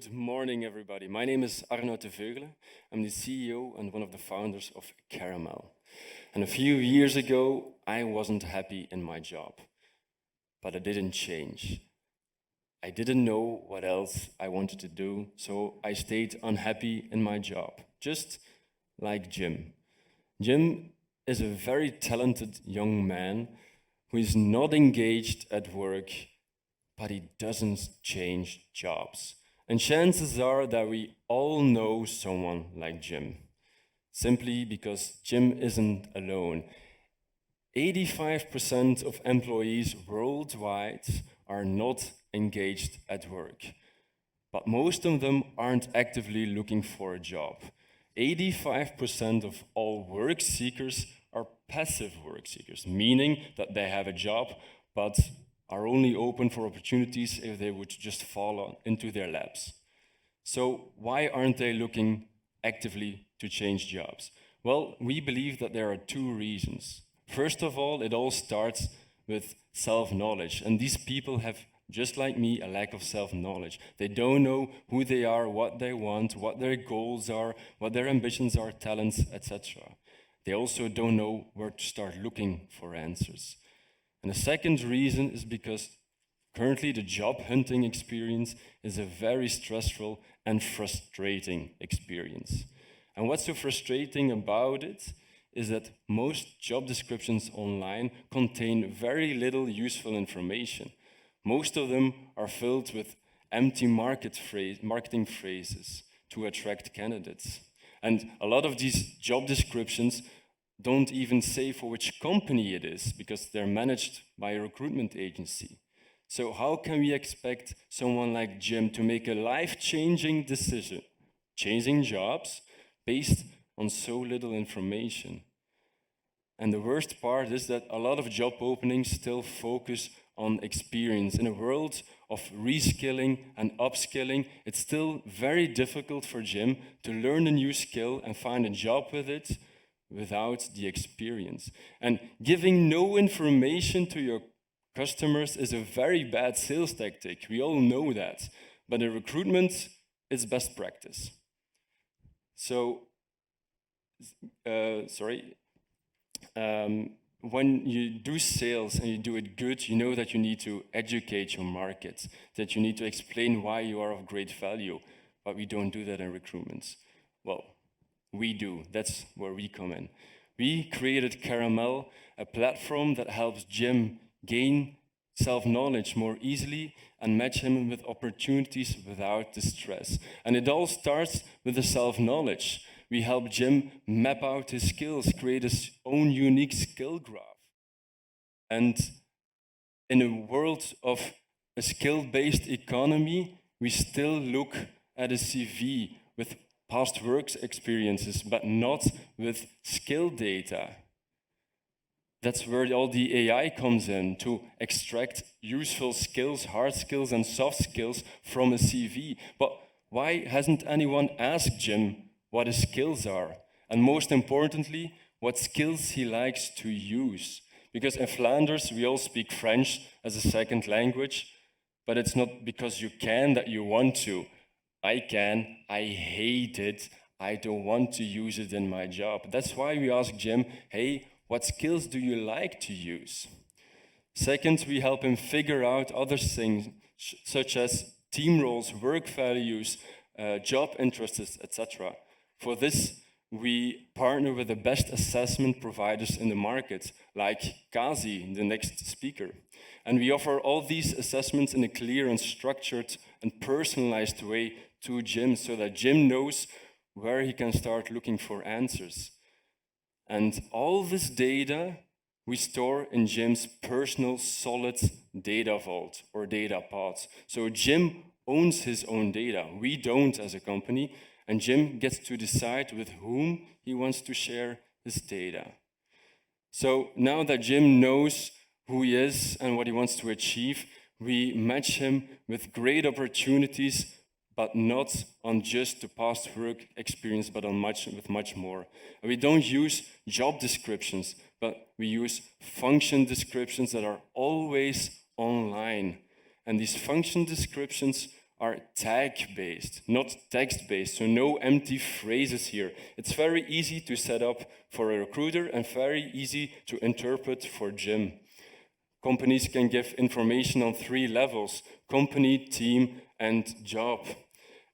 Good morning, everybody. My name is Arno de Veugelen. I'm the CEO and one of the founders of Caramel. And a few years ago, I wasn't happy in my job, but I didn't change. I didn't know what else I wanted to do, so I stayed unhappy in my job, just like Jim. Jim is a very talented young man who is not engaged at work, but he doesn't change jobs. And chances are that we all know someone like Jim, simply because Jim isn't alone. 85% of employees worldwide are not engaged at work, but most of them aren't actively looking for a job. 85% of all work seekers are passive work seekers, meaning that they have a job, but are only open for opportunities if they would just fall into their laps. So why aren't they looking actively to change jobs? Well, we believe that there are two reasons. First of all, it all starts with self-knowledge, and these people have, just like me, a lack of self-knowledge. They don't know who they are, what they want, what their goals are, what their ambitions are, talents, etc. They also don't know where to start looking for answers. And the second reason is because currently the job hunting experience is a very stressful and frustrating experience. And what's so frustrating about it is that most job descriptions online contain very little useful information. Most of them are filled with empty marketing phrases to attract candidates. And a lot of these job descriptions don't even say for which company it is because they're managed by a recruitment agency. So how can we expect someone like Jim to make a life-changing decision, changing jobs, based on so little information? And the worst part is that a lot of job openings still focus on experience. In a world of reskilling and upskilling, it's still very difficult for Jim to learn a new skill and find a job with it without the experience. And giving no information to your customers is a very bad sales tactic. We all know that. But in recruitment, it's best practice. So, when you do sales and you do it good, you know that you need to educate your market, that you need to explain why you are of great value, but we don't do that in recruitment. Well, we do. That's where we come in. We created Caramel, a platform that helps Jim gain self-knowledge more easily and match him with opportunities without the stress. And it all starts with the self-knowledge. We help Jim map out his skills, create his own unique skill graph. And in a world of a skill-based economy, we still look at a CV with past work experiences, but not with skill data. That's where all the AI comes in, to extract useful skills, hard skills and soft skills from a CV. But why hasn't anyone asked Jim what his skills are? And most importantly, what skills he likes to use. Because in Flanders, we all speak French as a second language, but it's not because you can that you want to. I can, I hate it, I don't want to use it in my job. That's why we ask Jim, hey, what skills do you like to use? Second, we help him figure out other things, such as team roles, work values, job interests, etc. For this, we partner with the best assessment providers in the market, like Kazi, the next speaker. And we offer all these assessments in a clear and structured and personalized way to Jim, so that Jim knows where he can start looking for answers. And all this data we store in Jim's personal solid data vault or data pods. So Jim owns his own data. We don't as a company, and Jim gets to decide with whom he wants to share his data. So now that Jim knows who he is and what he wants to achieve, we match him with great opportunities, but not on just the past work experience, but on with much more. And we don't use job descriptions, but we use function descriptions that are always online. And these function descriptions are tag-based, not text-based, so no empty phrases here. It's very easy to set up for a recruiter and very easy to interpret for Jim. Companies can give information on 3 levels: company, team, and job.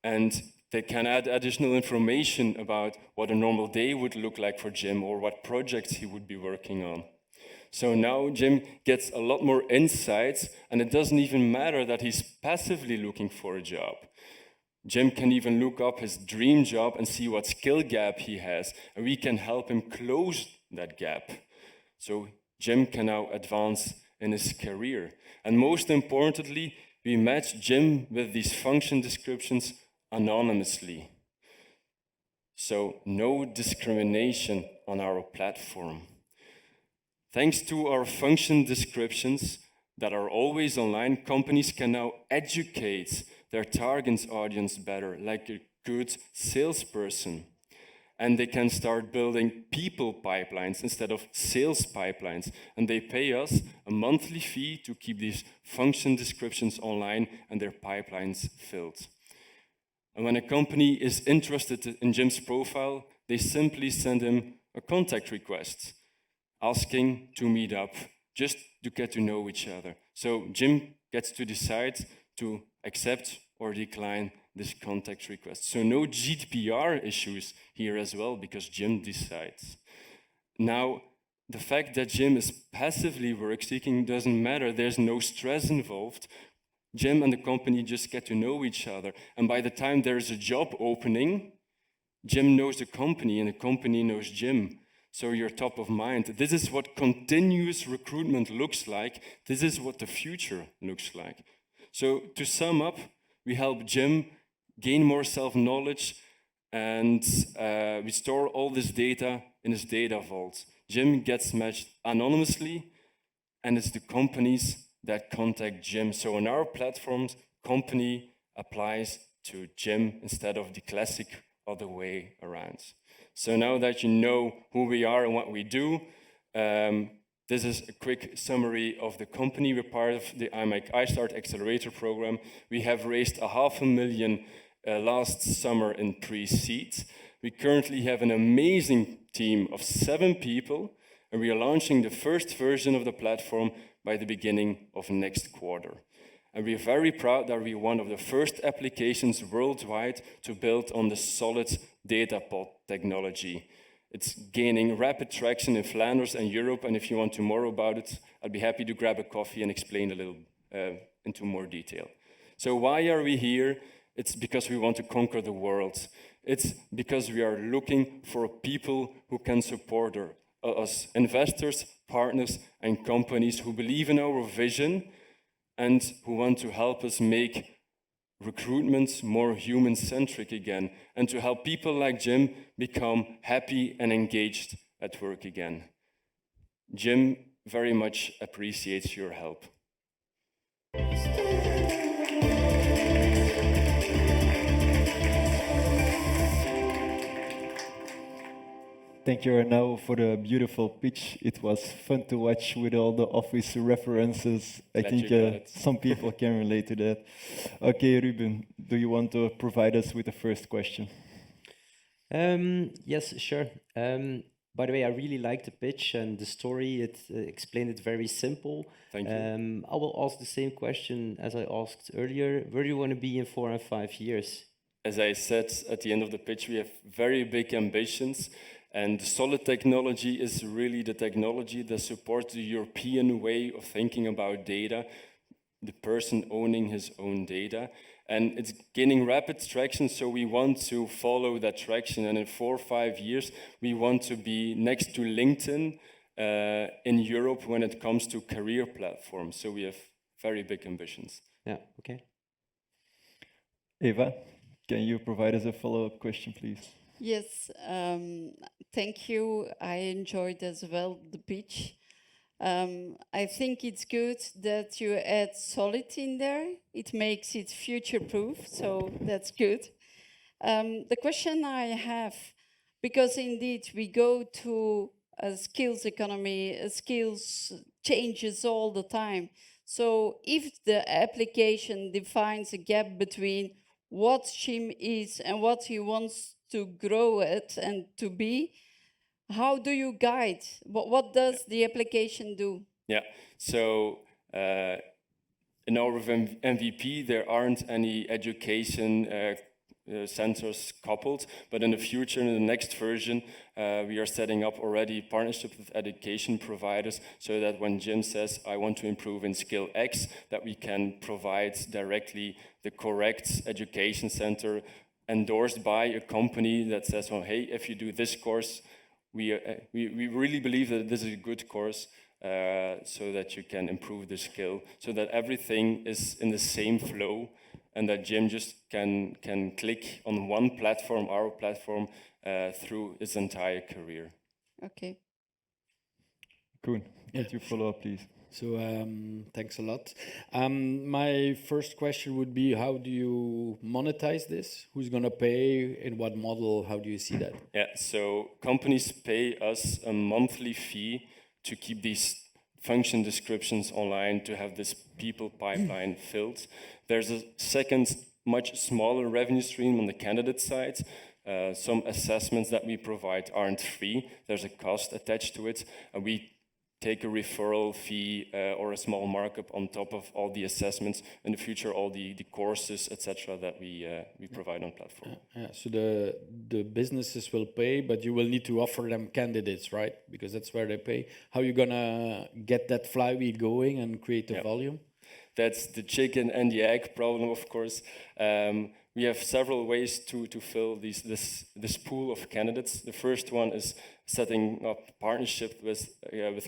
And they can add additional information about what a normal day would look like for Jim or what projects he would be working on. So now Jim gets a lot more insights, and it doesn't even matter that he's passively looking for a job. Jim can even look up his dream job and see what skill gap he has, and we can help him close that gap. So Jim can now advance in his career. And most importantly, we match Jim with these function descriptions anonymously. So no discrimination on our platform. Thanks to our function descriptions that are always online, companies can now educate their target audience better, like a good salesperson. And they can start building people pipelines instead of sales pipelines. And they pay us a monthly fee to keep these function descriptions online and their pipelines filled. And when a company is interested in Jim's profile, they simply send him a contact request, asking to meet up, just to get to know each other. So Jim gets to decide to accept or decline this contact request. So no GDPR issues here as well, because Jim decides. Now, the fact that Jim is passively work-seeking doesn't matter. There's no stress involved. Jim and the company just get to know each other. And by the time there's a job opening, Jim knows the company and the company knows Jim. So you're top of mind. This is what continuous recruitment looks like. This is what the future looks like. So to sum up, we help Jim gain more self-knowledge, and we store all this data in his data vault. Jim gets matched anonymously, and it's the companies that contact Jim. So on our platforms, company applies to Jim instead of the classic other way around. So now that you know who we are and what we do, this is a quick summary of the company. We're part of the iStart Accelerator program. We have raised $500,000 last summer in pre-seed. We currently have an amazing team of 7 people, and we are launching the first version of the platform by the beginning of next quarter. And we are very proud that we're one of the first applications worldwide to build on the solid data pod technology. It's gaining rapid traction in Flanders and Europe, and if you want to more about it, I'd be happy to grab a coffee and explain a little into more detail. So why are we here? It's because we want to conquer the world. It's because we are looking for people who can support us, investors, partners, and companies who believe in our vision and who want to help us make recruitment more human-centric again, and to help people like Jim become happy and engaged at work again. Jim very much appreciates your help. Thank you, Arnaud, for the beautiful pitch. It was fun to watch with all the office references. I think some people can relate to that. Okay, Ruben, do you want to provide us with the first question? Yes, sure. By the way, I really liked the pitch and the story. It explained it very simple. Thank you. I will ask the same question as I asked earlier. Where do you want to be in 4 and 5 years? As I said at the end of the pitch, we have very big ambitions. And solid technology is really the technology that supports the European way of thinking about data, the person owning his own data. And it's gaining rapid traction, so we want to follow that traction. And in 4 or 5 years, we want to be next to LinkedIn in Europe when it comes to career platforms. So we have very big ambitions. Yeah, okay. Eva, can you provide us a follow-up question, please? Yes, thank you. I enjoyed as well the pitch. I think it's good that you add solid in there. It makes it future-proof, so that's good. The question I have, because indeed we go to a skills economy, skills changes all the time. So if the application defines a gap between what Jim is and what he wants to grow it and to be, how do you guide? What does the application do? Yeah, so in our MVP, there aren't any education centers coupled, but in the future, in the next version, we are setting up already partnerships with education providers so that when Jim says, I want to improve in skill X, that we can provide directly the correct education center endorsed by a company that says, oh, hey, if you do this course, we really believe that this is a good course, so that you can improve the skill, so that everything is in the same flow, and that Jim just can click on one platform, our platform, through his entire career. Okay. Koen, could you follow up, please? So thanks a lot. My first question would be, how do you monetize this? Who's going to pay? In what model? How do you see that? Yeah, so companies pay us a monthly fee to keep these function descriptions online, to have this people pipeline filled. There's a second, much smaller revenue stream on the candidate side. Some assessments that we provide aren't free. There's a cost attached to it, and we take a referral fee or a small markup on top of all the assessments, in the future all the courses, etc. that we provide on platform. Yeah, so the businesses will pay, but you will need to offer them candidates, right? Because that's where they pay. How are you gonna get that flywheel going and create the volume? That's the chicken and the egg problem, of course. We have several ways to fill this pool of candidates. The first one is setting up partnership with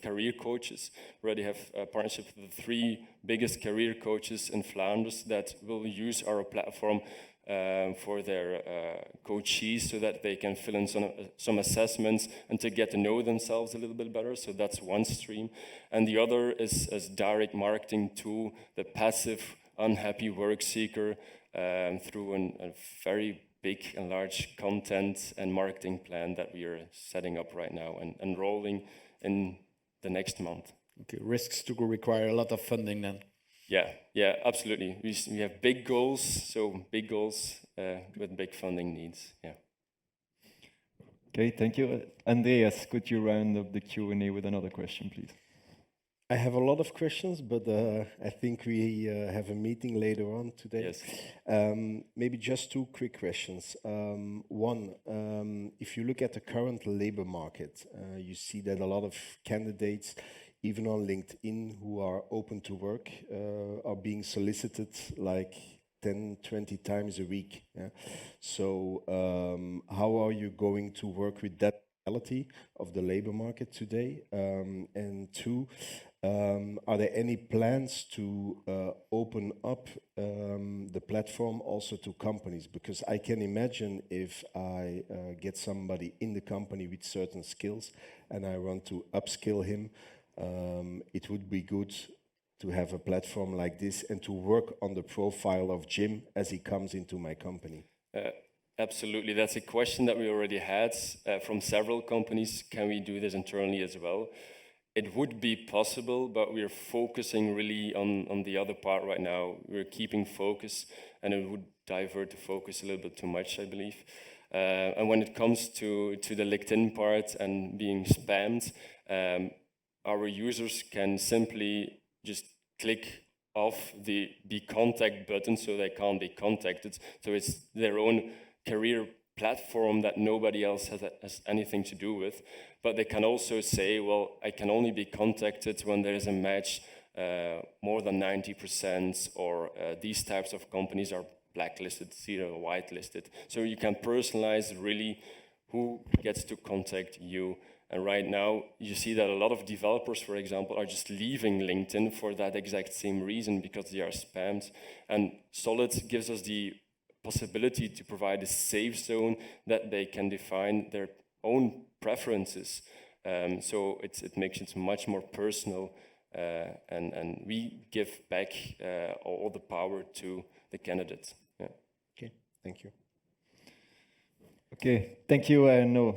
career coaches. We already have a partnership with the 3 biggest career coaches in Flanders that will use our platform for their coachees, so that they can fill in some assessments and to get to know themselves a little bit better. So that's one stream. And the other is direct marketing to the passive, unhappy work seeker through a very big and large content and marketing plan that we are setting up right now and enrolling in the next month. Okay, risks to require a lot of funding then. Yeah, absolutely. We have big goals, so big goals with big funding needs. Yeah. Okay, thank you. Andreas, could you round up the Q&A with another question, please? I have a lot of questions, but I think we have a meeting later on today. Yes. Maybe just 2 quick questions. One, if you look at the current labor market, you see that a lot of candidates, even on LinkedIn, who are open to work, are being solicited like 10, 20 times a week. Yeah? So how are you going to work with that reality of the labor market today? And 2, are there any plans to open up the platform also to companies? Because I can imagine if I get somebody in the company with certain skills and I want to upskill him, it would be good to have a platform like this and to work on the profile of Jim as he comes into my company. Absolutely, that's a question that we already had from several companies. Can we do this internally as well? It would be possible, but we're focusing really on the other part right now. We're keeping focus, and it would divert the focus a little bit too much, I believe. And when it comes to the LinkedIn part and being spammed, our users can simply just click off the contact button, so they can't be contacted. So it's their own career platform that nobody else has anything to do with. But they can also say, well, I can only be contacted when there is a match more than 90%, or these types of companies are blacklisted, zero whitelisted. So you can personalize really who gets to contact you. And right now, you see that a lot of developers, for example, are just leaving LinkedIn for that exact same reason, because they are spammed. And Solid gives us the possibility to provide a safe zone that they can define their own preferences. So it makes it much more personal, and we give back all the power to the candidates. Yeah. Okay, thank you. Okay, thank you. No,